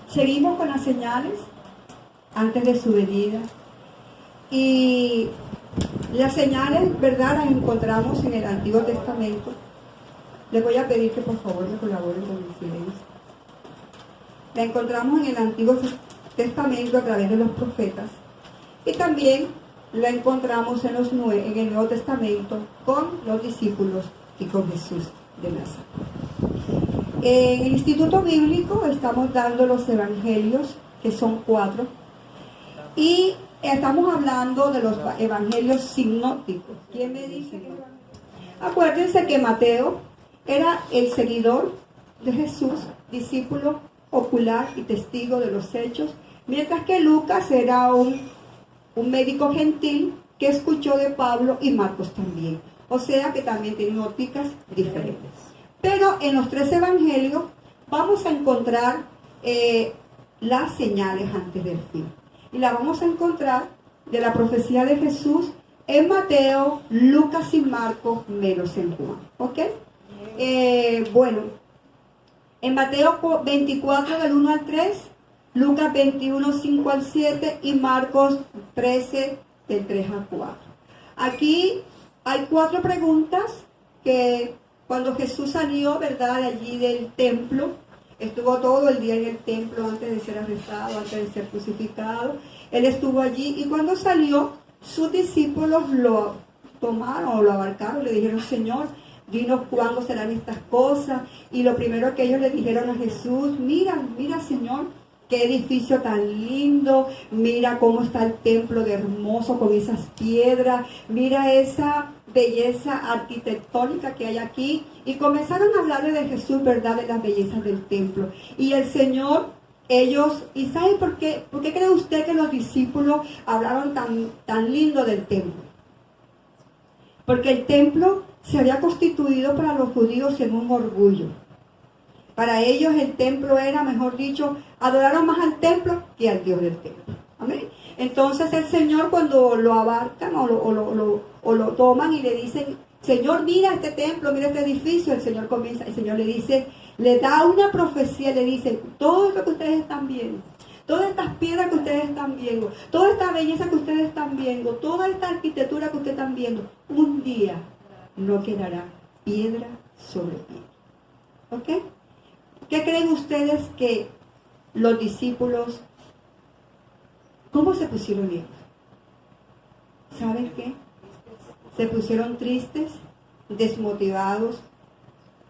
Seguimos con las señales antes de su venida. Y las señales, ¿verdad?, las encontramos en el Antiguo Testamento. Les voy a pedir que por favor me colaboren con el silencio. La encontramos en el Antiguo Testamento a través de los profetas. Y también la encontramos en el Nuevo Testamento con los discípulos y con Jesús de Nazaret. En el Instituto Bíblico estamos dando los evangelios, que son 4. Y estamos hablando de los evangelios sinópticos. ¿Quién me dice? Acuérdense que Mateo era el seguidor de Jesús, discípulo ocular y testigo de los hechos, mientras que Lucas era un médico gentil que escuchó de Pablo, y Marcos también. O sea que también tienen ópticas diferentes. Pero en los 3 evangelios vamos a encontrar las señales antes del fin. Y la vamos a encontrar de la profecía de Jesús en Mateo, Lucas y Marcos, menos en Juan. ¿Ok? Bueno, en Mateo 24 del 1 al 3, Lucas 21, 5 al 7 y Marcos 13 del 3 al 4. Aquí hay 4 preguntas que cuando Jesús salió, ¿verdad?, de allí del templo, estuvo todo el día en el templo antes de ser arrestado, antes de ser crucificado. Él estuvo allí y cuando salió, sus discípulos lo tomaron o lo abarcaron, le dijeron: Señor, dinos cuándo serán estas cosas. Y lo primero que ellos le dijeron a Jesús: mira, Señor, qué edificio tan lindo, mira cómo está el templo de hermoso con esas piedras, mira esa belleza arquitectónica que hay aquí. Y comenzaron a hablarle de Jesús, ¿verdad?, de las bellezas del templo. Y el Señor, ¿y sabe por qué? ¿Por qué cree usted que los discípulos hablaron tan lindo del templo? Porque el templo se había constituido para los judíos en un orgullo. Para ellos el templo era, mejor dicho, adoraron más al templo que al Dios del templo. Amén. Entonces el Señor, cuando lo abarcan o lo toman y le dicen: Señor, mira este templo, mira este edificio, el Señor le dice, le da una profecía, le dice: todo esto que ustedes están viendo, todas estas piedras que ustedes están viendo, toda esta belleza que ustedes están viendo, toda esta arquitectura que ustedes están viendo, un día no quedará piedra sobre piedra. ¿Ok? ¿Qué creen ustedes que los discípulos, cómo se pusieron ellos? ¿Saben qué? Se pusieron tristes, desmotivados,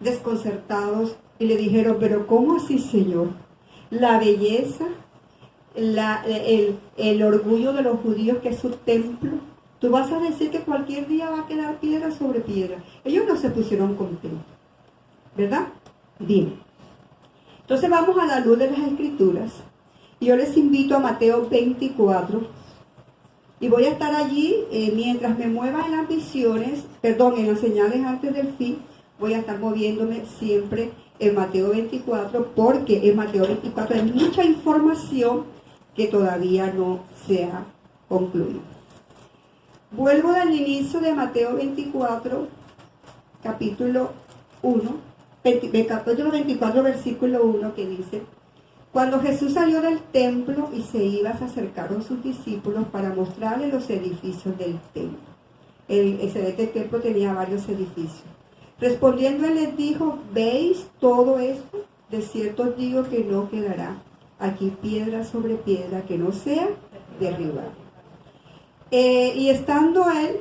desconcertados, y le dijeron: pero ¿cómo así, Señor? La belleza, el orgullo de los judíos, que es su templo, tú vas a decir que cualquier día va a quedar piedra sobre piedra. Ellos no se pusieron contentos, ¿verdad? Dime. Entonces vamos a la luz de las Escrituras. Y yo les invito a Mateo 24. Y voy a estar allí mientras me mueva en las visiones, en las señales antes del fin. Voy a estar moviéndome siempre en Mateo 24, porque en Mateo 24 hay mucha información que todavía no se ha concluido. Vuelvo al inicio de Mateo 24, capítulo 1. Capítulo 24, versículo 1, que dice: cuando Jesús salió del templo y se iba, se acercaron sus discípulos para mostrarle los edificios del templo. Este templo tenía varios edificios. Respondiendo, él les dijo: ¿veis todo esto? De cierto os digo que no quedará aquí piedra sobre piedra que no sea derribada. Y estando él,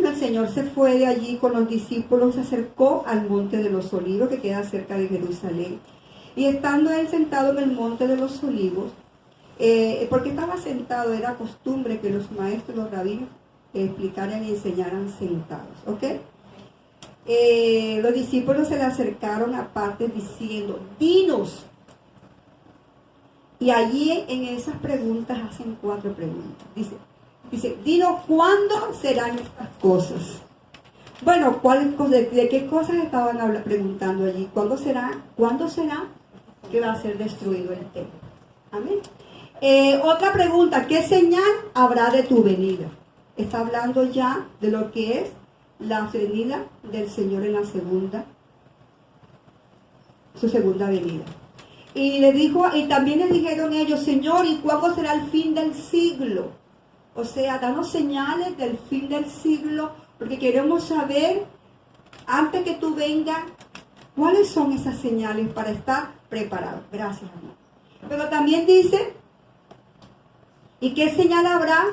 el Señor se fue de allí con los discípulos, se acercó al monte de los olivos, que queda cerca de Jerusalén. Y estando él sentado en el monte de los olivos, porque estaba sentado, era costumbre que los maestros, los rabinos, explicaran y enseñaran sentados. ¿Ok? Los discípulos se le acercaron aparte diciendo: dinos. Y allí en esas preguntas hacen 4 preguntas. Dice, dinos, ¿cuándo serán estas cosas? Bueno, ¿de qué cosas estaban preguntando allí? ¿Cuándo será que va a ser destruido el templo? Amén. Otra pregunta: ¿qué señal habrá de tu venida? Está hablando ya de lo que es la venida del Señor en su segunda venida. Y le dijo, y también le dijeron ellos, Señor, ¿y cuándo será el fin del siglo? O sea, danos señales del fin del siglo, porque queremos saber, antes que tú vengas, cuáles son esas señales para estar preparados. Gracias, amor. Pero también dice, ¿y qué señal habrá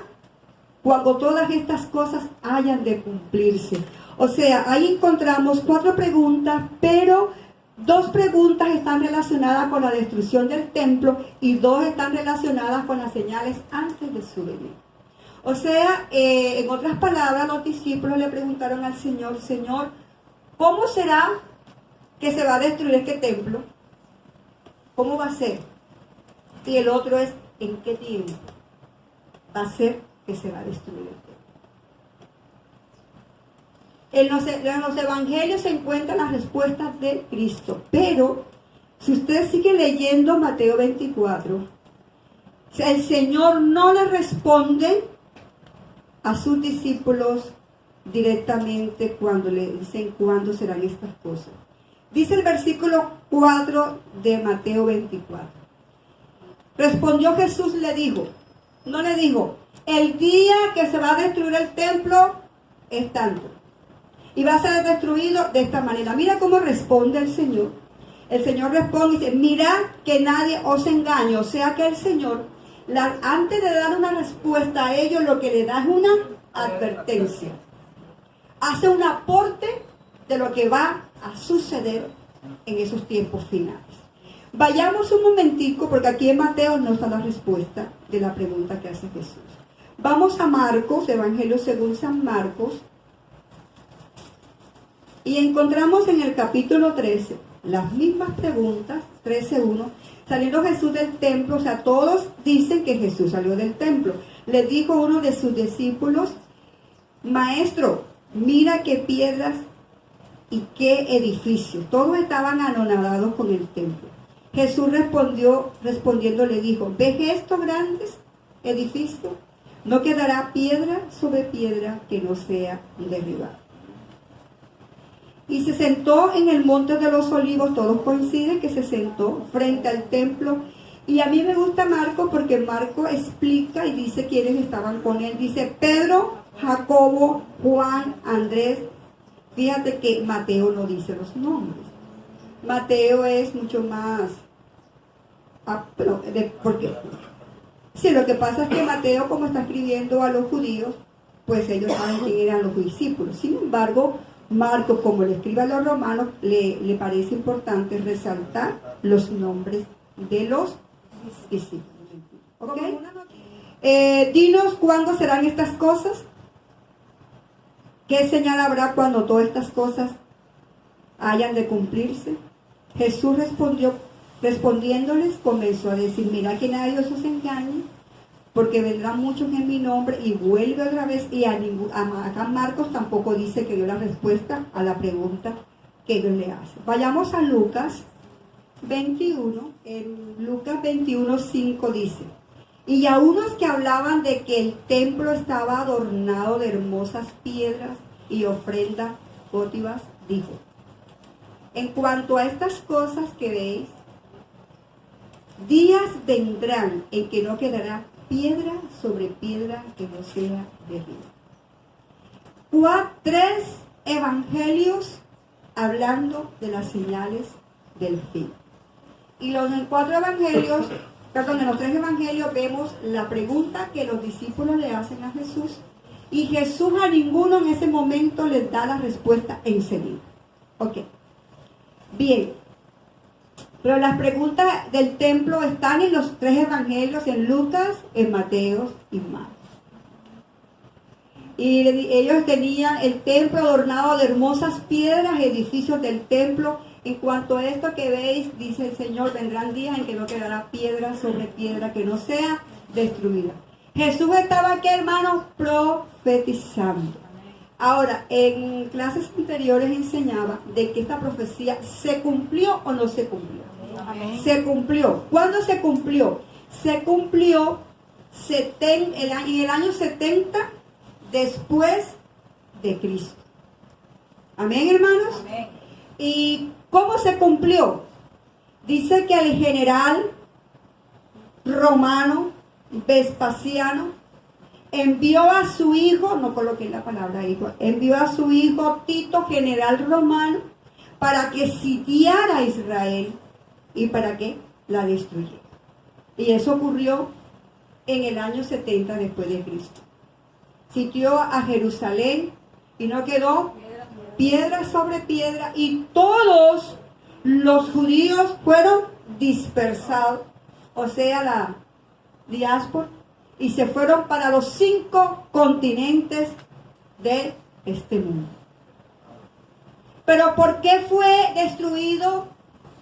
cuando todas estas cosas hayan de cumplirse? O sea, ahí encontramos 4 preguntas, pero 2 preguntas están relacionadas con la destrucción del templo y 2 están relacionadas con las señales antes de su venida. O sea, en otras palabras, los discípulos le preguntaron al Señor, Señor, ¿cómo será que se va a destruir este templo? ¿Cómo va a ser? Y el otro es, ¿en qué tiempo va a ser que se va a destruir el templo? En los evangelios se encuentran las respuestas de Cristo, pero si usted sigue leyendo Mateo 24, el Señor no le responde a sus discípulos directamente cuando le dicen cuándo serán estas cosas. Dice el versículo 4 de Mateo 24. Respondió Jesús, no le dijo, el día que se va a destruir el templo es tanto. Y va a ser destruido de esta manera. Mira cómo responde el Señor. El Señor responde y dice, mirad que nadie os engañe. O sea que el Señor, antes de dar una respuesta a ellos, lo que le da es una advertencia. Hace un aporte de lo que va a suceder en esos tiempos finales. Vayamos un momentico, porque aquí en Mateo no está la respuesta de la pregunta que hace Jesús. Vamos a Marcos, Evangelio según San Marcos, y encontramos en el capítulo 13 las mismas preguntas, 13:1. Saliendo Jesús del templo, o sea, todos dicen que Jesús salió del templo. Le dijo uno de sus discípulos, Maestro, mira qué piedras y qué edificios. Todos estaban anonadados con el templo. Jesús respondiendo le dijo, ¿ves estos grandes edificios? No quedará piedra sobre piedra que no sea derribada. Y se sentó en el monte de los olivos, todos coinciden que se sentó frente al templo. Y a mí me gusta Marco porque Marco explica y dice quiénes estaban con él. Dice Pedro, Jacobo, Juan, Andrés. Fíjate que Mateo no dice los nombres. Mateo es mucho más... porque sí, lo que pasa es que Mateo, como está escribiendo a los judíos, pues ellos saben quién eran los discípulos. Sin embargo, Marco, como le escribe a los romanos, le parece importante resaltar los nombres de los discípulos. ¿Ok? Dinos cuándo serán estas cosas. ¿Qué señal habrá cuando todas estas cosas hayan de cumplirse? Jesús respondiéndoles, comenzó a decir, mira que nadie os engañe, porque vendrán muchos en mi nombre, y vuelve otra vez, y acá Marcos tampoco dice que dio la respuesta a la pregunta que ellos le hacen. Vayamos a Lucas 21, en Lucas 21:5 dice, y a unos que hablaban de que el templo estaba adornado de hermosas piedras y ofrendas votivas, dijo, en cuanto a estas cosas que veis, días vendrán en que no quedará piedra sobre piedra que no sea derribada. 3 evangelios hablando de las señales del fin. Y en los 3 evangelios vemos la pregunta que los discípulos le hacen a Jesús, y Jesús a ninguno en ese momento les da la respuesta enseguida. Ok. Bien. Pero las preguntas del templo están en los 3 evangelios, en Lucas, en Mateo y Marcos. Y ellos tenían el templo adornado de hermosas piedras, edificios del templo. En cuanto a esto que veis, dice el Señor, vendrán días en que no quedará piedra sobre piedra que no sea destruida. Jesús estaba aquí, hermanos, profetizando. Ahora, en clases anteriores enseñaba de que esta profecía se cumplió o no se cumplió. Amén. Se cumplió. ¿Cuándo se cumplió? Se cumplió en el año 70 después de Cristo. Amén, hermanos. Amén. ¿Y cómo se cumplió? Dice que el general romano Vespasiano envió a su hijo, no coloqué la palabra hijo, envió a su hijo Tito, general romano, para que sitiara a Israel y para que la destruyera. Y eso ocurrió en el año 70 después de Cristo. Sitió a Jerusalén y no quedó piedra sobre piedra, y todos los judíos fueron dispersados, o sea, la diáspora, y se fueron para los 5 continentes de este mundo. Pero ¿por qué fue destruido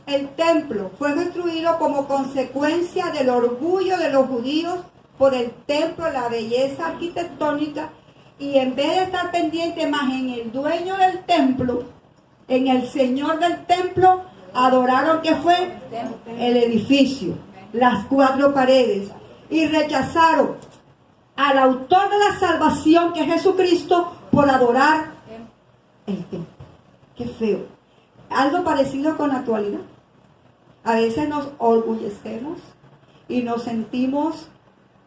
el templo? Fue destruido como consecuencia del orgullo de los judíos por el templo, la belleza arquitectónica, y en vez de estar pendiente más en el dueño del templo, en el Señor del templo, adoraron que fue el edificio, las 4 paredes, y rechazaron al autor de la salvación, que es Jesucristo, por adorar el templo. Qué feo. Algo parecido con la actualidad. A veces nos orgullecemos y nos sentimos,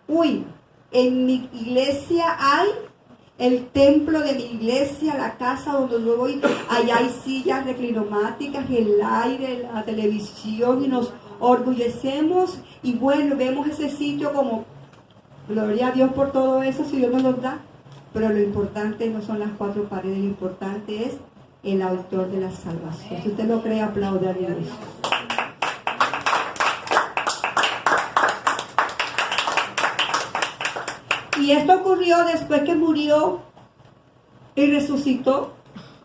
uy, en mi iglesia hay el templo de mi iglesia, la casa donde yo voy, allá hay sillas reclinomáticas, el aire, la televisión, y nos orgullecemos, y bueno, vemos ese sitio como, gloria a Dios por todo eso, si Dios nos lo da, pero lo importante no son las 4 paredes, lo importante es el autor de la salvación. Si usted lo cree, aplaude a Dios. Y esto ocurrió después que murió y resucitó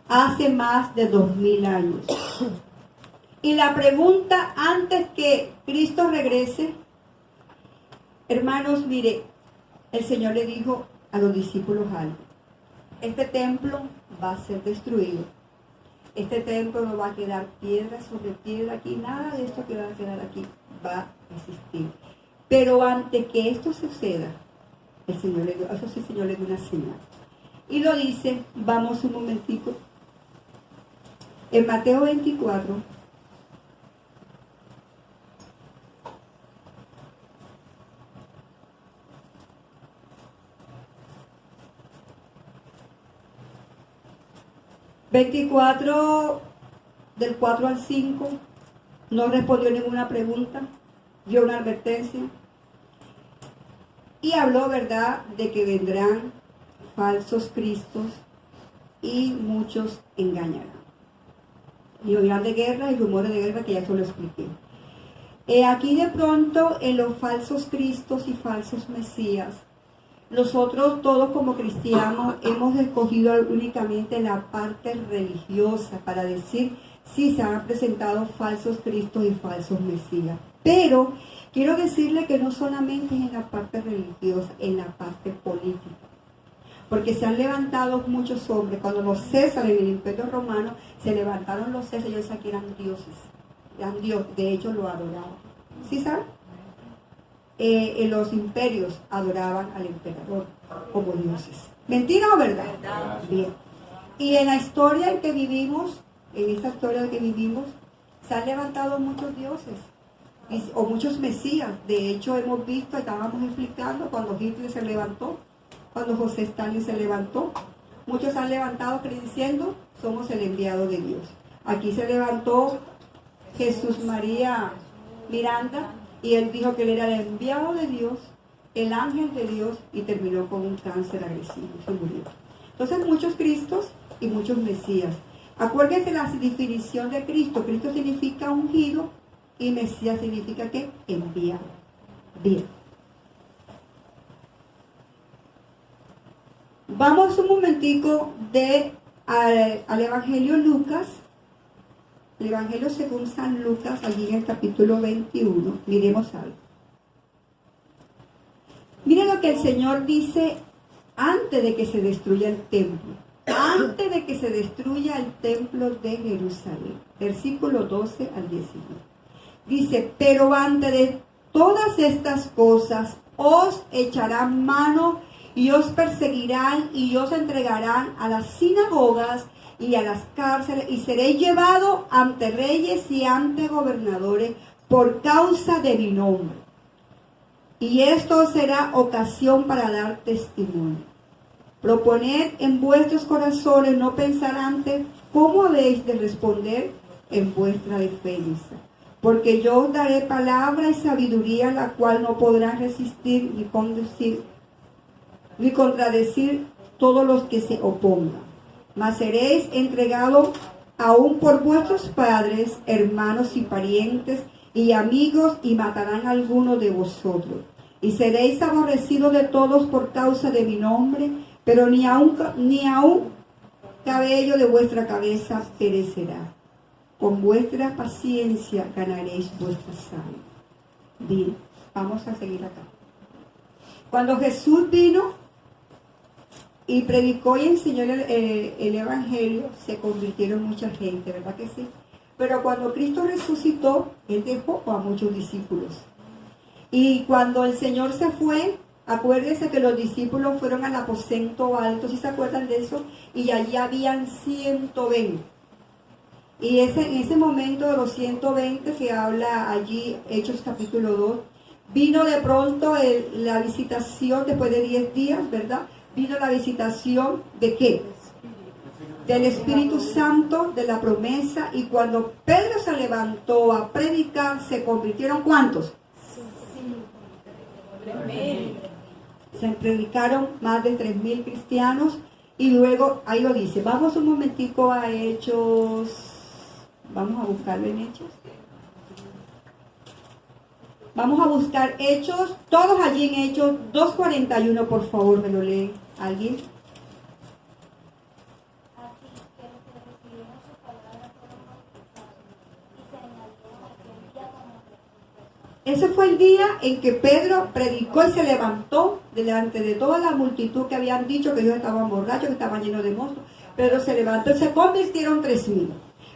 hace más de 2000 años. Y la pregunta antes que Cristo regrese, hermanos, mire, el Señor le dijo a los discípulos algo. Este templo va a ser destruido. Este templo no va a quedar piedra sobre piedra aquí, nada de esto que va a quedar aquí va a existir. Pero antes que esto suceda, el Señor le dio, eso sí, el Señor le dio una señal. Y lo dice, vamos un momentico, en Mateo 24, del 4 al 5, no respondió ninguna pregunta, dio una advertencia y habló, ¿verdad?, de que vendrán falsos cristos y muchos engañarán. Y oirán de guerra y rumores de guerra, que ya eso lo expliqué. Aquí de pronto, en los falsos cristos y falsos mesías, nosotros todos como cristianos hemos escogido únicamente la parte religiosa para decir si se han presentado falsos cristos y falsos mesías. Pero quiero decirle que no solamente es en la parte religiosa, en la parte política. Porque se han levantado muchos hombres. Cuando los Césares en el Imperio Romano se levantaron los Césares, ellos aquí eran dioses. Eran dios, de hecho lo adoraban. ¿Sí saben? En los imperios adoraban al emperador como dioses. ¿Mentira o verdad? Bien. Y en la historia en que vivimos, en esta historia en que vivimos, se han levantado muchos dioses o muchos mesías. De hecho, hemos visto, estábamos explicando cuando Hitler se levantó, cuando José Stalin se levantó. Muchos han levantado diciendo, somos el enviado de Dios. Aquí se levantó Jesús María Miranda, y él dijo que él era el enviado de Dios, el ángel de Dios, y terminó con un cáncer agresivo, se murió. Entonces, muchos Cristos y muchos Mesías. Acuérdense la definición de Cristo. Cristo significa ungido y Mesías significa ¿qué? Enviado. Bien. Vamos un momentico al Evangelio Lucas. El Evangelio según San Lucas, allí en el capítulo 21, miremos algo. Miren lo que el Señor dice antes de que se destruya el templo. Antes de que se destruya el templo de Jerusalén. Versículo 12 al 19. Dice, pero antes de todas estas cosas os echarán mano y os perseguirán y os entregarán a las sinagogas y a las cárceles, y seréis llevados ante reyes y ante gobernadores por causa de mi nombre. Y esto será ocasión para dar testimonio. Proponed en vuestros corazones no pensar antes cómo habéis de responder en vuestra defensa. Porque yo os daré palabra y sabiduría, la cual no podrán resistir ni contradecir todos los que se opongan. Mas seréis entregados aún por vuestros padres, hermanos y parientes y amigos, y matarán a alguno de vosotros. Y seréis aborrecidos de todos por causa de mi nombre, pero ni aun cabello de vuestra cabeza perecerá. Con vuestra paciencia ganaréis vuestra salud. Bien, vamos a seguir acá. Cuando Jesús vino y predicó y enseñó el Evangelio, se convirtieron mucha gente, ¿verdad que sí? Pero cuando Cristo resucitó, Él dejó a muchos discípulos. Y cuando el Señor se fue, acuérdense que los discípulos fueron al aposento alto, ¿sí se acuerdan de eso? Y allí habían 120. Y en ese momento de los 120 que habla allí, Hechos capítulo 2, vino de pronto la visitación después de 10 días, ¿verdad? Vino la visitación ¿de qué? Del Espíritu Santo, de la promesa. Y cuando Pedro se levantó a predicar, ¿se convirtieron cuántos? Se predicaron más de 3.000 cristianos. Y luego, ahí lo dice, vamos un momentico a Hechos. Vamos a buscarlo en Hechos. Vamos a buscar Hechos, todos allí en Hechos 2:41, por favor, me lo lee alguien. Ese fue el día en que Pedro predicó y se levantó delante de toda la multitud que habían dicho que ellos estaban borrachos, que estaban llenos de monstruos. Pedro se levantó y se convirtieron 3.000.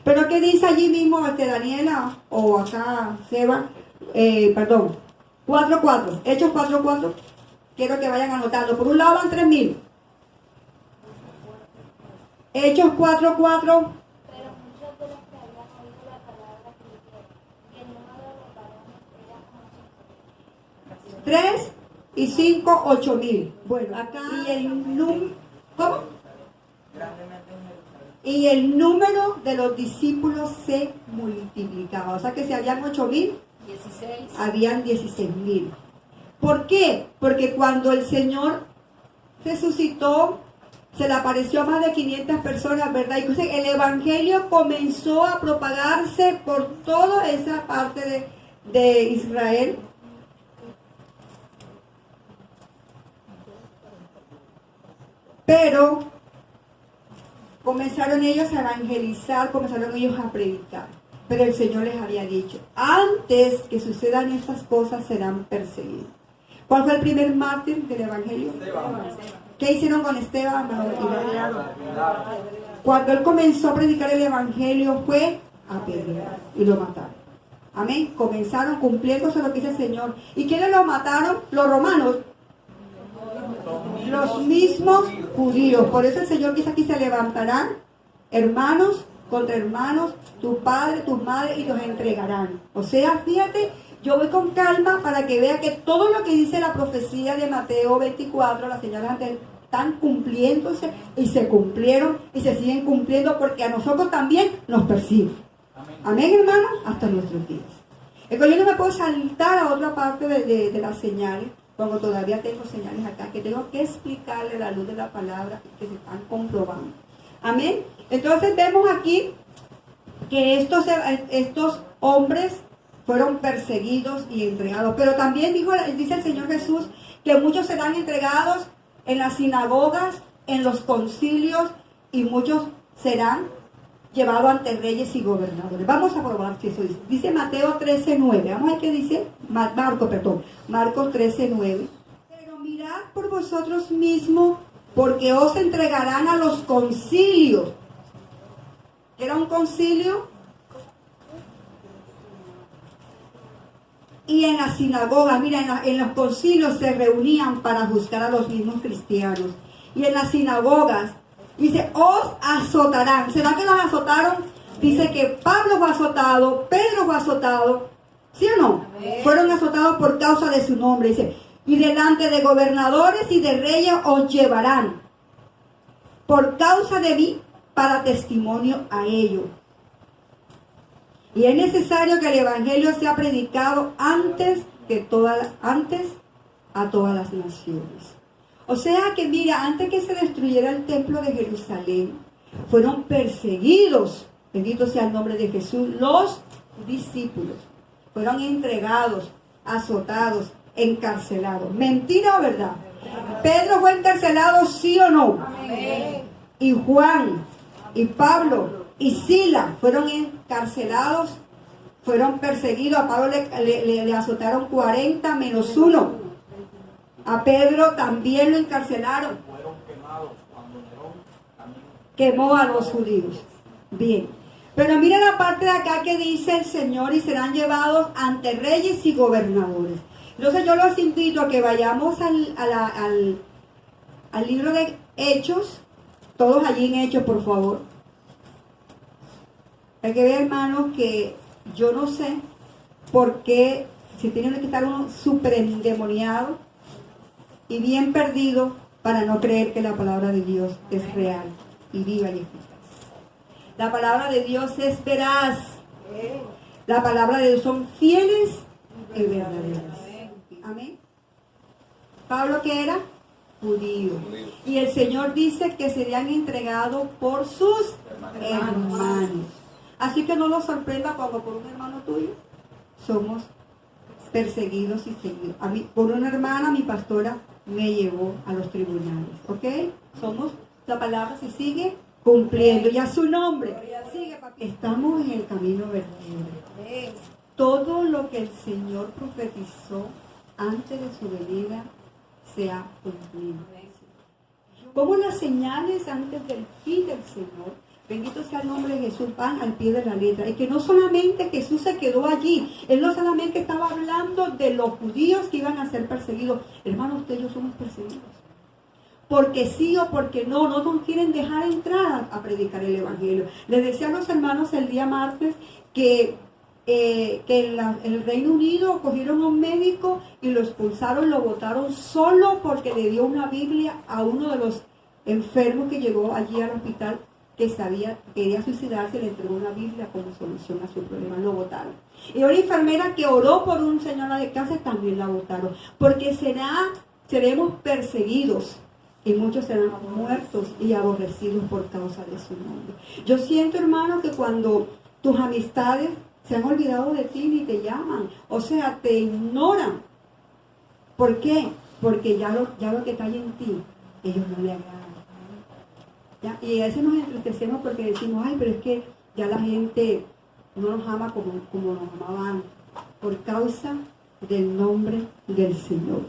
Pero ¿qué dice allí mismo Daniela o acá Seba? 4:4, Hechos 4:4. Quiero que vayan anotando. Por un lado van 3.000. Hechos 4:4. 3 y 5, 8.000. Bueno, acá y el número, ¿cómo? Y el número de los discípulos se multiplicaba. O sea que si habían 8.000, habían 16.000. ¿Por qué? Porque cuando el Señor resucitó, se le apareció a más de 500 personas, ¿verdad? Y el Evangelio comenzó a propagarse por toda esa parte de Israel. Pero comenzaron ellos a evangelizar, comenzaron ellos a predicar. Pero el Señor les había dicho, antes que sucedan estas cosas serán perseguidos. ¿Cuál fue el primer mártir del Evangelio? Esteban. ¿Qué hicieron con Esteban? Cuando él comenzó a predicar el Evangelio fue apedreado y lo mataron. Amén. Comenzaron cumpliéndose lo que dice el Señor. ¿Y quiénes lo mataron? Los romanos. Los mismos judíos. Por eso el Señor dice aquí, se levantarán hermanos contra hermanos, tu padre, tu madre, y los entregarán. O sea, fíjate, yo voy con calma para que vea que todo lo que dice la profecía de Mateo 24, las señales anteriores, están cumpliéndose y se cumplieron y se siguen cumpliendo, porque a nosotros también nos persiguen. Amén, hermanos, hasta nuestros días. Entonces yo no me puedo saltar a otra parte de las señales, cuando todavía tengo señales acá, que tengo que explicarle a la luz de la palabra que se están comprobando. Amén. Entonces vemos aquí que estos hombres fueron perseguidos y entregados. Pero también dice el Señor Jesús que muchos serán entregados en las sinagogas, en los concilios, y muchos serán llevados ante reyes y gobernadores. Vamos a probar si eso dice. Dice Mateo 13:9. Vamos a ver qué dice. Marcos 13:9. Pero mirad por vosotros mismos, porque os entregarán a los concilios. ¿Qué era un concilio? Y en la sinagoga, mira, en los concilios se reunían para juzgar a los mismos cristianos. Y en las sinagogas Dice, os azotarán. ¿Será que los azotaron? Dice que Pablo fue azotado, Pedro fue azotado. ¿Sí o no? Amén. Fueron azotados por causa de su nombre. Dice, y delante de gobernadores y de reyes os llevarán por causa de mí para testimonio a ellos. Y es necesario que el evangelio sea predicado antes a todas las naciones. O sea que mira, antes que se destruyera el templo de Jerusalén, fueron perseguidos, bendito sea el nombre de Jesús, los discípulos. Fueron entregados, azotados, encarcelados. ¿Mentira o verdad? Pedro fue encarcelado, ¿sí o no? Amén. Y Juan, y Pablo, y Sila fueron encarcelados, fueron perseguidos. A Pablo le azotaron 40 menos 1. A Pedro también lo encarcelaron. Fueron quemados cuando Nerón también quemó a los judíos. Bien. Pero mira la parte de acá que dice el Señor, y serán llevados ante reyes y gobernadores. Entonces yo los invito a que vayamos al libro de Hechos. Todos allí en Hechos, por favor. Hay que ver, hermanos, que yo no sé por qué, si tiene que estar uno súper endemoniado y bien perdido para no creer que la palabra de Dios es real y viva y eficaz. La palabra de Dios es veraz. La palabra de Dios son fieles y verdaderas. Amén. Pablo, ¿qué era? Judío. Y el Señor dice que serían entregados por sus hermanos. Así que no nos sorprenda cuando por un hermano tuyo somos perseguidos y seguidos. A mí, por una hermana, mi pastora me llevó a los tribunales. ¿Ok? Somos, la palabra se sigue cumpliendo. Y a su nombre. Estamos en el camino verdadero. Todo lo que el Señor profetizó antes de su venida se ha cumplido. Como las señales antes del fin del Señor, bendito sea el nombre de Jesús, van al pie de la letra. Y que no solamente Jesús se quedó allí, Él no solamente estaba hablando de los judíos que iban a ser perseguidos. Hermanos, ustedes y yo somos perseguidos. Porque sí o porque no nos quieren dejar entrar a predicar el Evangelio. Les decía a los hermanos el día martes que en el Reino Unido cogieron a un médico y lo expulsaron, lo botaron solo porque le dio una Biblia a uno de los enfermos que llegó allí al hospital que quería suicidarse, le entregó una Biblia como solución a su problema, lo botaron. Y una enfermera que oró por un señor de cáncer también la botaron, porque seremos perseguidos. Y muchos serán muertos y aborrecidos por causa de su nombre. Yo siento, hermano, que cuando tus amistades se han olvidado de ti ni te llaman, o sea, te ignoran. ¿Por qué? Porque ya lo que está ahí en ti, ellos no le agradan. ¿Ya? Y a veces nos entristecemos porque decimos, ay, pero es que ya la gente no nos ama como nos amaban, por causa del nombre del Señor.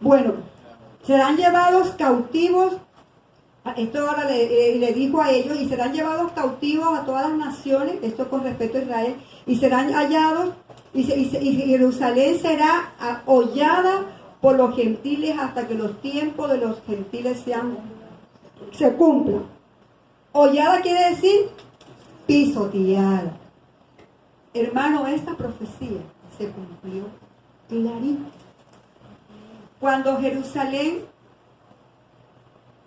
Bueno, serán llevados cautivos, esto ahora le dijo a ellos, y serán llevados cautivos a todas las naciones, esto con respecto a Israel, y serán hallados, y Jerusalén será hollada por los gentiles hasta que los tiempos de los gentiles se cumplan. Hollada quiere decir pisoteada. Hermano, esta profecía se cumplió clarito. Cuando Jerusalén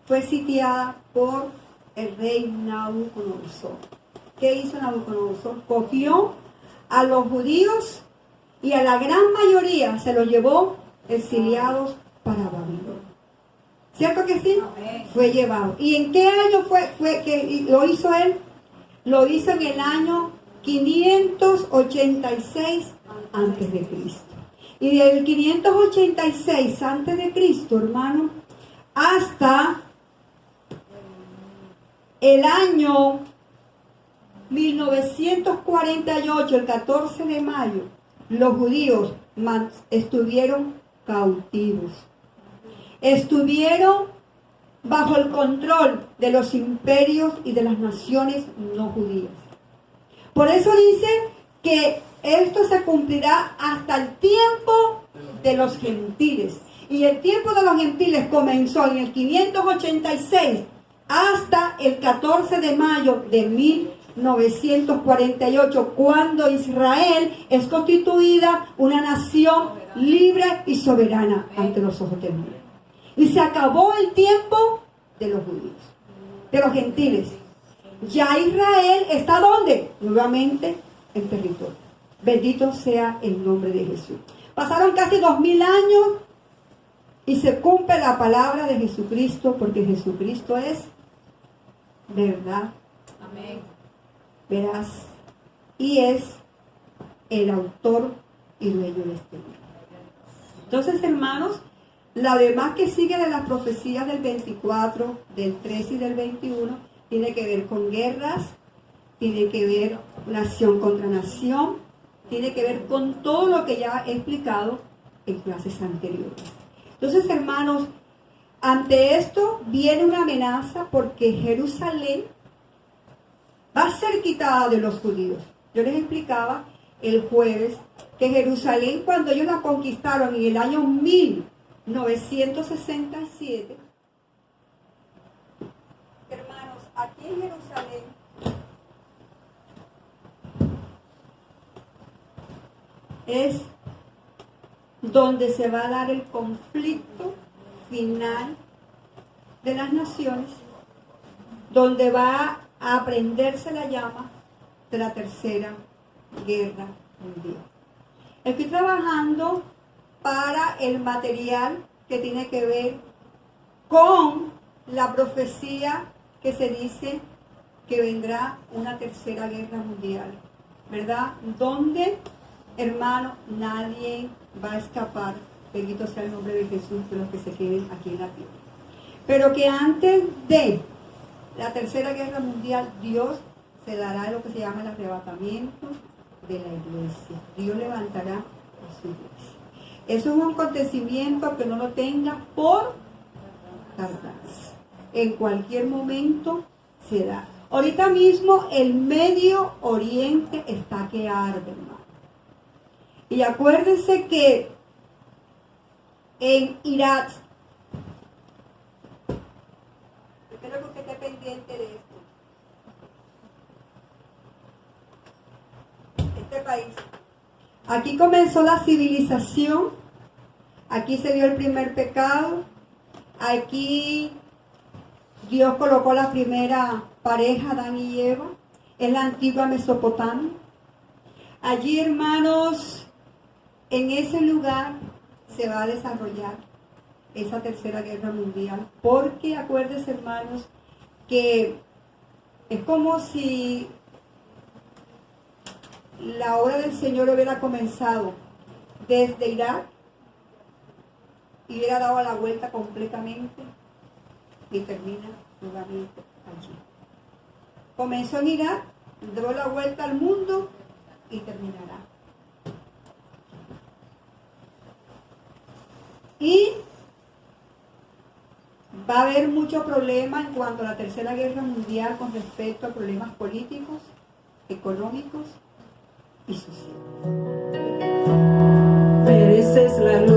fue sitiada por el rey Nabucodonosor. ¿Qué hizo Nabucodonosor? Cogió a los judíos y a la gran mayoría se los llevó exiliados para Babilonia. ¿Cierto que sí? Amén. Fue llevado. ¿Y en qué año fue que lo hizo él? Lo hizo en el año 586 antes de Cristo. Y del 586 antes de Cristo, hermano, hasta el año 1948, el 14 de mayo, los judíos estuvieron cautivos. Estuvieron bajo el control de los imperios y de las naciones no judías. Por eso dice que esto se cumplirá hasta el tiempo de los gentiles. Y el tiempo de los gentiles comenzó en el 586 hasta el 14 de mayo de 1948, cuando Israel es constituida una nación libre y soberana ante los ojos del mundo. Y se acabó el tiempo de los judíos, de los gentiles. Ya Israel está ¿dónde? Nuevamente en territorio. Bendito sea el nombre de Jesús. Pasaron casi 2000 años y se cumple la palabra de Jesucristo, porque Jesucristo es verdad. Amén. Verás, y es el autor y dueño de este libro. Entonces, hermanos, la demás que sigue de las profecías del 24, del 13 y del 21 tiene que ver con guerras, tiene que ver nación contra nación, tiene que ver con todo lo que ya he explicado en clases anteriores. Entonces, hermanos, ante esto viene una amenaza, porque Jerusalén va a ser quitada de los judíos. Yo les explicaba el jueves que Jerusalén, cuando ellos la conquistaron en el año 1967, hermanos, aquí en Jerusalén es donde se va a dar el conflicto final de las naciones, donde va a prenderse la llama de la tercera guerra mundial. Estoy trabajando para el material que tiene que ver con la profecía que se dice que vendrá una tercera guerra mundial, ¿verdad? Donde, hermano, nadie va a escapar, bendito sea el nombre de Jesús, de los que se queden aquí en la tierra. Pero que antes de la tercera guerra mundial, Dios se dará lo que se llama el arrebatamiento de la iglesia. Dios levantará a su iglesia. Eso es un acontecimiento que no lo tenga por tardarse. En cualquier momento se da. Ahorita mismo el Medio Oriente está que arde, hermano. Y acuérdense que en Irak, espero que usted esté pendiente de esto. Este país. Aquí comenzó la civilización. Aquí se dio el primer pecado. Aquí Dios colocó la primera pareja, Adán y Eva. En la antigua Mesopotamia. Allí, hermanos, en ese lugar se va a desarrollar esa tercera guerra mundial, porque acuérdense, hermanos, que es como si la obra del Señor hubiera comenzado desde Irak y hubiera dado la vuelta completamente y termina nuevamente allí. Comenzó en Irak, dio la vuelta al mundo y terminará. Y va a haber mucho problema en cuanto a la tercera guerra mundial con respecto a problemas políticos, económicos y sociales. Mereces la luz.